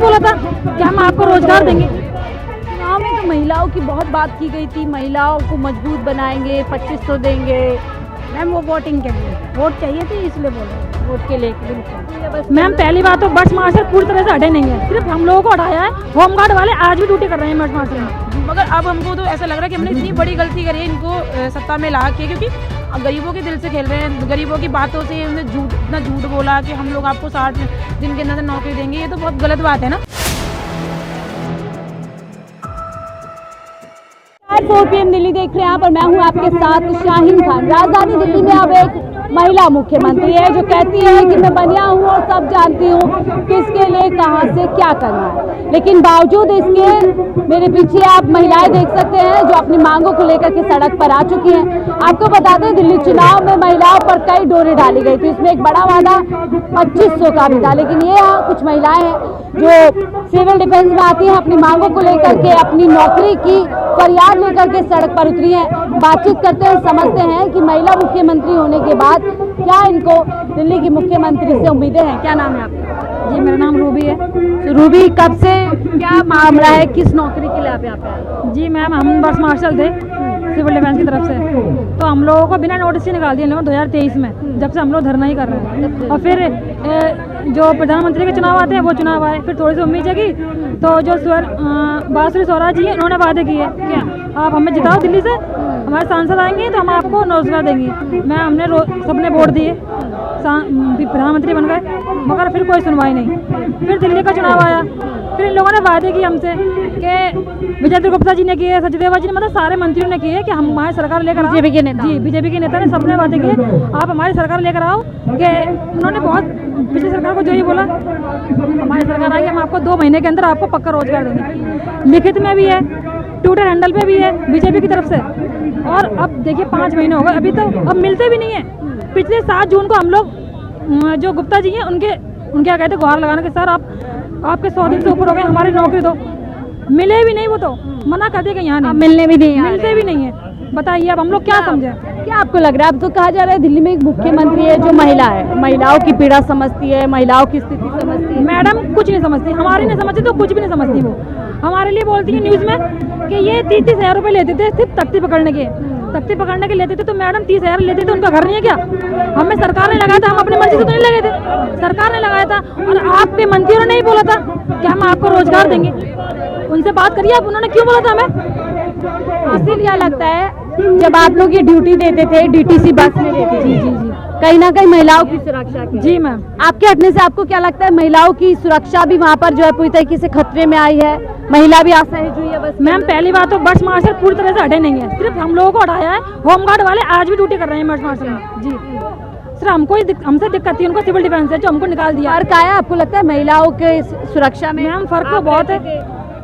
बोला था कि हम आपको रोजगार देंगे। चुनाव में तो महिलाओं की बहुत बात की गई थी, महिलाओं को मजबूत बनाएंगे, 2500 देंगे। मैम वो वोटिंग के लिए वोट चाहिए थी, इसलिए बोले वोट के लिए बिल्कुल। मैम पहली बात तो बस मार्शल पूरी तरह से हटे नहीं है, सिर्फ हम लोगों को हटाया है। होमगार्ड वाले आज भी ड्यूटी कर रहे हैं बस मार्शल में। मगर अब हमको तो ऐसा लग रहा है कि हमने इतनी बड़ी गलती करी है इनको सत्ता में ला के, क्योंकि गरीबों के दिल से खेल रहे हैं। गरीबों की बातों से उन्होंने इतना झूठ बोला कि हम लोग आपको 60 दिन के अंदर नौकरी देंगे। ये तो बहुत गलत बात है ना। 4 PM दिल्ली देख रहे हैं आप और मैं हूं आपके साथ शाहीन खान। राजधानी दिल्ली में अब एक महिला मुख्यमंत्री है जो कहती है कि मैं बनिया हूं और सब जानती हूं किसके लिए कहां से क्या करना है, लेकिन बावजूद इसके मेरे पीछे आप महिलाएं देख सकते हैं जो अपनी मांगों को लेकर के सड़क पर आ चुकी हैं। आपको बता दें दिल्ली चुनाव में महिलाओं पर कई डोरे डाली गई थी, इसमें एक बड़ा वादा 2500 का भी था, लेकिन ये यहाँ कुछ महिलाएं हैं जो सिविल डिफेंस में आती हैं, अपनी मांगों को लेकर के अपनी नौकरी की फरियाद लेकर के सड़क पर उतरी हैं। बातचीत करते हैं, समझते हैं कि महिला मुख्यमंत्री होने के बाद क्या इनको दिल्ली की मुख्यमंत्री से उम्मीदें हैं। क्या नाम है आपका? जी मेरा नाम रूबी है। तो रूबी, कब से क्या मामला है, किस नौकरी के लिए आप यहाँ पे आए? जी मैम हम बस मार्शल थे सिविल डिफेंस की तरफ से, तो हम लोगों को बिना नोटिस से निकाल दिया लोगों 2023 में, जब से हम लोग धरना ही कर रहे हैं। और फिर जो प्रधानमंत्री के चुनाव आते हैं वो चुनाव आए, फिर थोड़ी सी उम्मीद जगी तो जो बांसुरी स्वराज जी उन्होंने वादे किए कि आप हमें जिताओ, दिल्ली से हमारे सांसद आएंगे तो हम आपको रोजगार देंगे। हमने सबने वोट दिए, प्रधानमंत्री बन गए, मगर फिर कोई सुनवाई नहीं। फिर दिल्ली का चुनाव आया, फिर इन लोगों ने वादे किए हमसे कि विजय गुप्ता जी ने किए, सचदेवा जी ने, मतलब सारे मंत्रियों ने किए कि हम हमारी सरकार लेकर आओ। बीजेपी के नेता? जी बीजेपी के नेता ने सबने वादे किए आप हमारी सरकार लेकर आओ। कि उन्होंने बहुत पिछली सरकार को जो ही बोला हमारी सरकार आएगी, हम आपको 2 महीने के अंदर आपको पक्का रोजगार देंगे। लिखित में भी है, ट्विटर हैंडल पे भी है बीजेपी की तरफ से। और अब देखिए 5 महीने हो गए, अभी तो अब मिलते भी नहीं है। पिछले 7 जून को हम लोग जो गुप्ता जी हैं उनके क्या कहते गुहार लगाने के सर आपके 100 दिन से ऊपर हो गए, हमारी नौकरी दो। मिले भी नहीं, वो तो मना कर देगा, यहाँ नहीं मिलने भी नहीं, मिलते भी नहीं है। बताइए अब हम लोग क्या समझे? क्या आपको लग रहा है? अब तो कहा जा रहा है दिल्ली में एक मुख्यमंत्री है जो महिला है, महिलाओं की पीड़ा समझती है, महिलाओं की स्थिति समझती है। मैडम कुछ नहीं समझती, हमारी नहीं समझती तो कुछ भी नहीं समझती। वो हमारे लिए बोलती है न्यूज़ में कि ये 30 हज़ार रुपये लेते थे सिर्फ तख्ती पकड़ने के लेते थे। तो मैडम 30 हज़ार लेते थे, उनका घर नहीं है क्या? हमें सरकार ने लगाया था, हम अपनी मर्जी से तो नहीं लगे थे, सरकार ने लगाया था। और आपके मंत्रियों ने नहीं बोला था कि हम आपको रोजगार देंगे। उनसे बात करिए आप, उन्होंने क्यों बोला था हमें? इसीलिए लगता है जब आप लोग ये ड्यूटी देते थे, DTC बस में देते थे, जी कहीं ना कहीं महिलाओं की सुरक्षा के जी मैम। आपके हटने से आपको क्या लगता है महिलाओं की सुरक्षा भी वहाँ पर जो है पूरी तरीके से खतरे में आई है? महिला भी असहज हुई है बस? मैम पहली बात तो बस मार्शल पूरी तरह से हटे नहीं है, सिर्फ हम लोगों को हटाया है। होमगार्ड वाले आज भी ड्यूटी कर रहे हैं बस मार्शल में। जी सिर्फ हमसे दिक्कत थी, उनको सिविल डिफेंस है जो हमको निकाल दिया। फर्क आया आपको लगता है महिलाओं के सुरक्षा में? मैम फर्क तो बहुत है।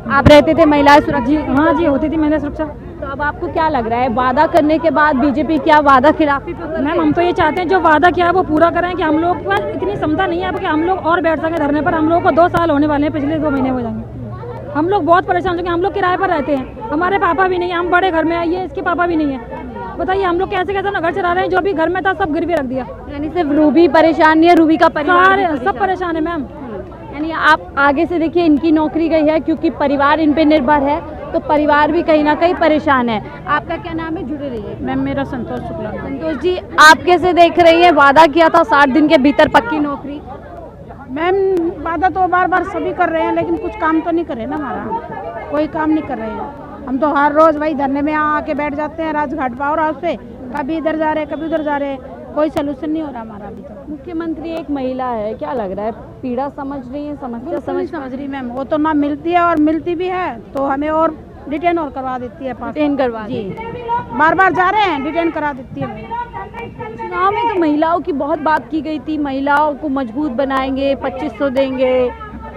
आप रहते थे महिला सुरक्षा? जी हाँ जी, होती थी महिला सुरक्षा। तो अब आपको क्या लग रहा है, वादा करने के बाद बीजेपी क्या वादा खिलाफी पे? मैम हम तो ये चाहते हैं जो वादा किया है वो पूरा करें, कि हम लोग के पास इतनी क्षमता नहीं है कि हम लोग और बैठ सकें धरने पर। हम लोग को 2 साल होने वाले हैं, पिछले 2 महीने हो जाएंगे। हम लोग बहुत परेशान हो चुके हैं, हम लोग किराए पर रहते हैं, हमारे पापा भी नहीं है, हम बड़े घर में आइए, इसके पापा भी नहीं है। बताइए हम लोग कैसे कैसे अपना घर चला रहे हैं, जो भी घर में था सब गिरवी रख दिया। यानी सिर्फ रूबी परेशान नहीं है, रूबी का परिवार सब परेशान है मैम। यानी आप आगे से देखिए इनकी नौकरी गई है क्योंकि परिवार इन पे निर्भर है, तो परिवार भी कहीं ना कहीं परेशान है। आपका क्या नाम है? जुड़े रहिए। मैम मेरा संतोष शुक्ला। संतोष जी, आप कैसे देख रही हैं? वादा किया था 60 दिन के भीतर पक्की नौकरी। मैम वादा तो बार बार सभी कर रहे हैं, लेकिन कुछ काम तो नहीं कर रहे ना, हमारा कोई काम नहीं कर रहे हैं। हम तो हर रोज वही धरने में आके बैठ जाते हैं, राजघाट पावर हाउस पे, कभी इधर जा रहे कभी उधर जा रहे, कोई सोल्यूशन नहीं हो रहा हमारा अभी तो। मुख्यमंत्री एक महिला है, क्या लग रहा है पीड़ा समझ रही है, समस्या समझ रही मैम? वो तो ना मिलती है, और मिलती भी है तो हमें और डिटेन और करवा देती है। डिटेन करवा जी, बार बार जा रहे हैं, डिटेन करा देती है। चुनाव में तो महिलाओं की बहुत बात की गई थी, महिलाओं को मजबूत बनाएंगे, 2500 देंगे।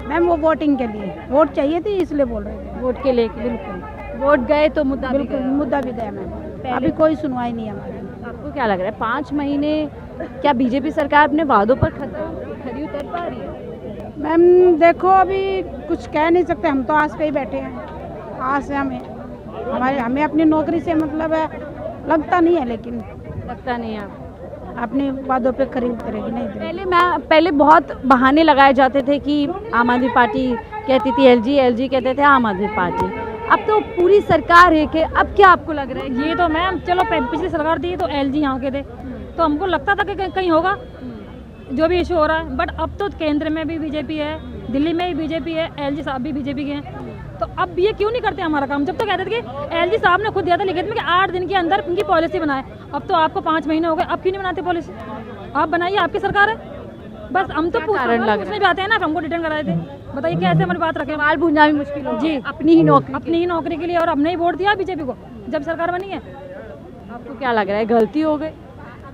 मैम वो वोटिंग के लिए वोट चाहिए थी, इसलिए बोल रहे थे। वोट के लिए बिल्कुल, वोट गए तो मुद्दा बिल्कुल मुद्दा भी गया मैम, अभी कोई सुनवाई नहीं है हमारी। आपको क्या लग रहा है 5 महीने क्या बीजेपी सरकार अपने वादों पर खरी उतर पा रही है? मैम देखो अभी कुछ कह नहीं सकते, हम तो आस पे ही बैठे हैं। आस है हमें अपनी नौकरी से मतलब है, लगता नहीं है, लेकिन लगता नहीं है अपने वादों पे खरी उतरेगी नहीं उतरेगी। पहले बहुत बहाने लगाए जाते थे कि आम आदमी पार्टी कहती थी एलजी कहते थे आम आदमी पार्टी, अब तो पूरी सरकार है कि अब क्या आपको लग रहा है? ये तो मैम चलो पिछली सरकार थी तो एलजी यहाँ के थे, तो हमको लगता था कि कहीं होगा जो भी इशू हो रहा है, बट अब तो केंद्र में भी बीजेपी है, दिल्ली में भी बीजेपी है, एलजी साहब भी बीजेपी के हैं, तो अब ये क्यों नहीं करते हमारा काम? जब तो कहते थे कि एलजी साहब ने खुद दिया था लिखित में कि 8 दिन के अंदर उनकी पॉलिसी बनाए, अब तो आपको 5 महीने हो गए, अब क्यों नहीं बनाते पॉलिसी? आप बनाइए, आपकी सरकार है। बस हम तो पूछने भी आते हैं ना, हमको रिटर्न कराए थे, बताइए कैसे हमारी बात रखें? सवाल पूछना भी मुश्किल हो जी, अपनी ही नौकरी के लिए, और हमने ही वोट दिया बीजेपी को जब सरकार बनी है। आपको क्या लग रहा है, गलती हो गई?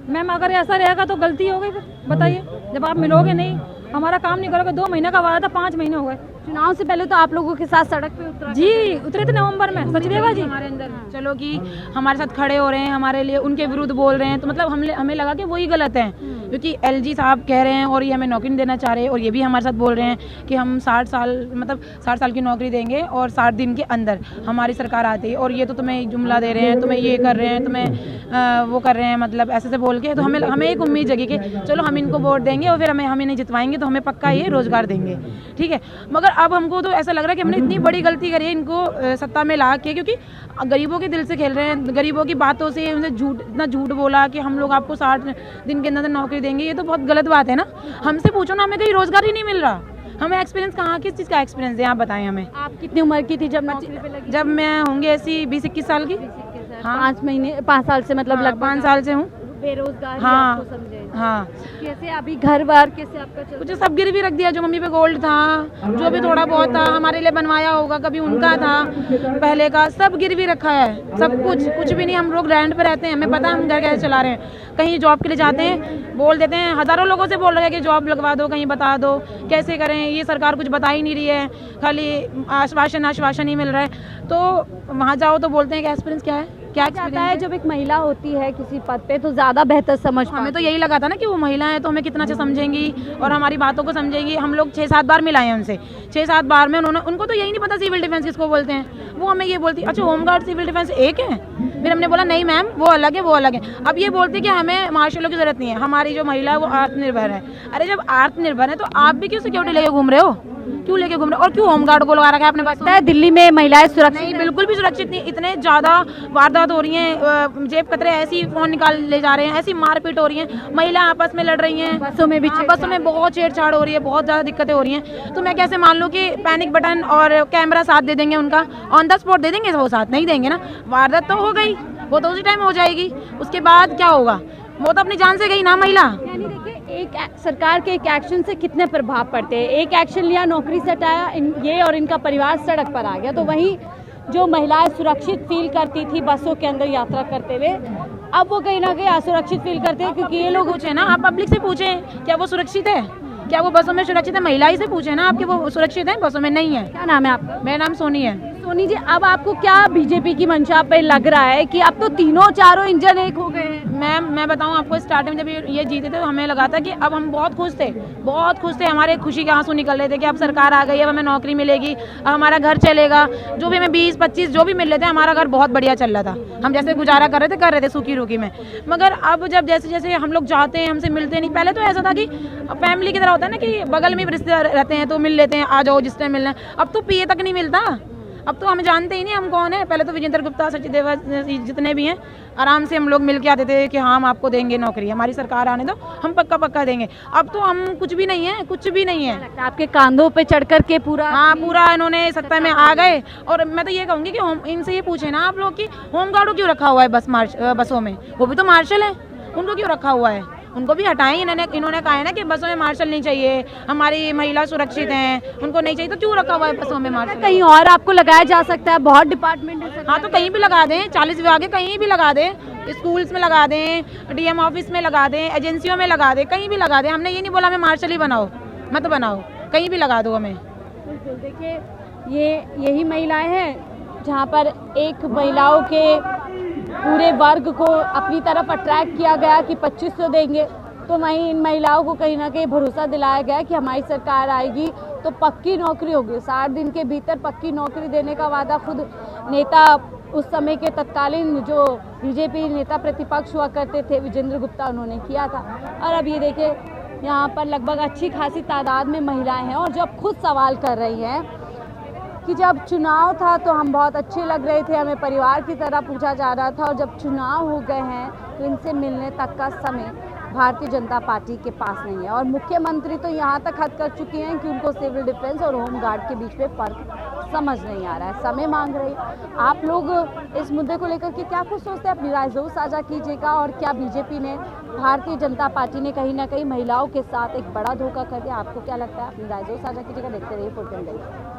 मैम अगर ऐसा रहेगा तो गलती हो गई, फिर बताइए, जब आप मिलोगे नहीं, हमारा काम नहीं करोगे, 2 महीने का वादा था, 5 महीने हो गए। चुनाव से पहले तो आप लोगों के साथ सड़क पे उतरा जी, उतरे थे नवंबर में सचदेवा जी हमारे अंदर चलो कि हमारे साथ खड़े हो रहे हैं, हमारे लिए उनके विरुद्ध बोल रहे हैं, तो मतलब हमें लगा कि वही गलत है, क्योंकि एलजी साहब कह रहे हैं और ये हमें नौकरी नहीं देना चाह रहे हैं, और ये भी हमारे साथ बोल रहे हैं कि हम 60 साल की नौकरी देंगे और 60 दिन के अंदर हमारी सरकार आती है, और ये तो तुम्हें जुमला दे रहे हैं, तुम्हें ये कर रहे हैं, तुम्हें वो कर रहे हैं, मतलब ऐसे से बोल के, तो हमें एक उम्मीद जगी कि चलो हम इनको वोट देंगे और फिर हमें नहीं जितवाएंगे तो हमें पक्का ये रोजगार देंगे, ठीक है। मगर अब हमको तो ऐसा लग रहा है कि हमने इतनी बड़ी गलती करी है इनको सत्ता में ला के, क्योंकि गरीबों के दिल से खेल रहे हैं, गरीबों की बातों से उनसे इतना झूठ बोला कि हम लोग आपको 60 दिन के अंदर नौकरी देंगे, ये तो बहुत गलत बात है ना। हमसे पूछो ना, हमें कहीं रोजगार ही नहीं मिल रहा, हमें एक्सपीरियंस कहाँ, किस चीज़ का एक्सपीरियंस है आप बताएं हमें। आप कितनी उम्र की थी जब नौकरी पे लगी? जब मैं होंगी ऐसी 20-21 साल की। हाँ, 5 साल से, मतलब लगभग 5 साल से हूँ। बेरोजगार हाँ, समझे। हाँ। कैसे अभी घर बार कैसे आपका चल? कुछ सब गिरवी रख दिया, जो मम्मी पे गोल्ड था, जो भी थोड़ा बहुत था हमारे लिए बनवाया होगा, कभी उनका था पहले का, सब गिरवी रखा है, सब कुछ भी नहीं। हम लोग रेंट पे रहते हैं, हमें पता है हम घर कैसे चला रहे हैं। कहीं जॉब के लिए जाते हैं, बोल देते हैं, हज़ारों लोगों से बोल रहे हैं कि जॉब लगवा दो, कहीं बता दो, कैसे करें, ये सरकार कुछ बता ही नहीं रही है, खाली आश्वासन ही मिल रहा है। तो वहाँ जाओ तो बोलते हैं कि एक्सपीरियंस क्या है, क्या चाहता है जब एक महिला होती है किसी पद पे तो ज़्यादा बेहतर समझ। हमें तो यही लगा था ना कि वो महिला है तो हमें कितना अच्छा समझेंगी और हमारी बातों को समझेंगी। हम लोग 6-7 बार मिलाए हैं उनसे, 6-7 बार में उनको तो यही नहीं पता सिविल डिफेंस किसको बोलते हैं। वो हमें ये बोलती, अच्छा होमगार्ड सिविल डिफेंस एक है? फिर हमने बोला नहीं मैम, वो अलग है, वो अलग है। अब ये बोलती कि हमें मार्शलों की जरूरत नहीं है, हमारी जो महिला है वो आत्मनिर्भर है। अरे जब आत्मनिर्भर है तो आप भी क्यों सिक्योरिटी लेके घूम रहे हो, क्यों लेके घूम रहे हो, और क्यों होमगार्ड को लगा रखा है अपने पास? दिल्ली में महिलाएं सुरक्षित नहीं, बिल्कुल भी सुरक्षित नहीं। इतने ज़्यादा वारदात हो रही हैं, जेब कतरे ऐसी फ़ोन निकाल ले जा रहे हैं, ऐसी मारपीट हो रही है, महिला आपस में लड़ रही हैं, बसों में भी, बसों में बहुत छेड़छाड़ हो रही है, बहुत ज़्यादा दिक्कतें हो रही हैं। तो मैं कैसे मान लूँ कि पैनिक बटन और कैमरा साथ दे देंगे उनका, ऑन द स्पॉट दे देंगे, वो साथ नहीं देंगे ना। वारदात तो हो गई, वो तो उसी टाइम हो जाएगी, उसके बाद क्या होगा? वो तो अपनी जान से गई ना महिला। यानी देखिए, एक सरकार के एक एक्शन से कितने प्रभाव पड़ते हैं। एक एक्शन लिया, नौकरी से हटाया, ये और इनका परिवार सड़क पर आ गया। तो वहीं जो महिलाएं सुरक्षित फील करती थी बसों के अंदर यात्रा करते हुए, अब वो कहीं ना कहीं असुरक्षित फील करते हैं, क्योंकि ये लोग पूछे ना, आप पब्लिक से पूछें क्या वो सुरक्षित है, क्या वो बसों में सुरक्षित है? महिला ही से पूछे ना आपके वो सुरक्षित है, बसों में नहीं है। क्या नाम है आपका? मेरा नाम सोनी है। सोनी जी, अब आपको क्या बीजेपी की मंशा पे लग रहा है कि अब तो तीनों चारों इंजन एक हो गए हैं? मैं बताऊं आपको, स्टार्टिंग में जब ये जीते थे तो हमें लगा था कि अब हम बहुत खुश थे, हमारे खुशी के आंसू निकल रहे थे कि अब सरकार आ गई, अब हमें नौकरी मिलेगी, अब हमारा घर चलेगा, जो भी हमें 20-25 जो भी मिल रहे थे, हमारा घर बहुत बढ़िया चल रहा था, हम जैसे गुजारा कर रहे थे सूखी रूखी में। मगर अब जब जैसे जैसे हम लोग जाते हैं, हमसे मिलते नहीं। पहले तो ऐसा था कि फैमिली की तरह होता है ना कि बगल में रिश्तेदार रहते हैं तो मिल लेते हैं, आ जाओ जिस टाइम मिलना है। अब तो पीए तक नहीं मिलता, अब तो हमें जानते ही नहीं हम कौन है। पहले तो विजेंद्र गुप्ता, सचदेवा जितने भी हैं, आराम से हम लोग मिल के आते थे कि हाँ हम आपको देंगे नौकरी, हमारी सरकार आने दो, हम पक्का देंगे। अब तो हम कुछ भी नहीं है, कुछ भी नहीं है। आपके कांधों पे चढ़ कर के पूरा, हाँ पूरा इन्होंने सत्ता में आ गए। और मैं तो ये कहूँगी कि इनसे ये पूछे ना आप लोग कि होमगार्ड क्यों रखा हुआ है बसों में? वो भी तो मार्शल है, उनको क्यों रखा हुआ है? उनको भी हटाएं। इन्होंने कहा है ना कि बसों में मार्शल नहीं चाहिए, हमारी महिला सुरक्षित हैं, उनको नहीं चाहिए, तो क्यों रखा हुआ है बसों में मार्शल? कहीं और आपको लगाया जा सकता है, बहुत डिपार्टमेंट है। हाँ तो कहीं भी लगा दें, 40 विभाग है, कहीं भी लगा दें, स्कूल्स में लगा दें, डीएम ऑफिस में लगा दें, एजेंसियों में लगा दें, कहीं भी लगा दें। हमने ये नहीं बोला हमें मार्शल ही बनाओ, मत बनाओ, कहीं भी लगा दो हमें। देखिए, यही महिलाएं हैं जहाँ पर एक महिलाओं के पूरे वर्ग को अपनी तरफ अट्रैक्ट किया गया कि 2500 देंगे, तो वहीं इन महिलाओं को कहीं ना कहीं भरोसा दिलाया गया कि हमारी सरकार आएगी तो पक्की नौकरी होगी। 60 दिन के भीतर पक्की नौकरी देने का वादा खुद नेता उस समय के तत्कालीन जो बीजेपी नेता प्रतिपक्ष हुआ करते थे विजेंद्र गुप्ता, उन्होंने किया था। और अब ये देखिए यहाँ पर लगभग अच्छी खासी तादाद में महिलाएं हैं और जब खुद सवाल कर रही हैं कि जब चुनाव था तो हम बहुत अच्छे लग रहे थे, हमें परिवार की तरह पूछा जा रहा था, और जब चुनाव हो गए हैं तो इनसे मिलने तक का समय भारतीय जनता पार्टी के पास नहीं है। और मुख्यमंत्री तो यहाँ तक हद कर चुकी हैं कि उनको सिविल डिफेंस और होम गार्ड के बीच में फ़र्क समझ नहीं आ रहा है, समय मांग रही। आप लोग इस मुद्दे को लेकर के क्या कुछ सोचते हैं? अपनी राय जरूर साझा कीजिएगा। और क्या बीजेपी ने, भारतीय जनता पार्टी ने कहीं ना कहीं महिलाओं के साथ एक बड़ा धोखा कर दिया? आपको क्या लगता है? अपनी राय जरूर साझा कीजिएगा। देखते रहिए फुलटन लाइव।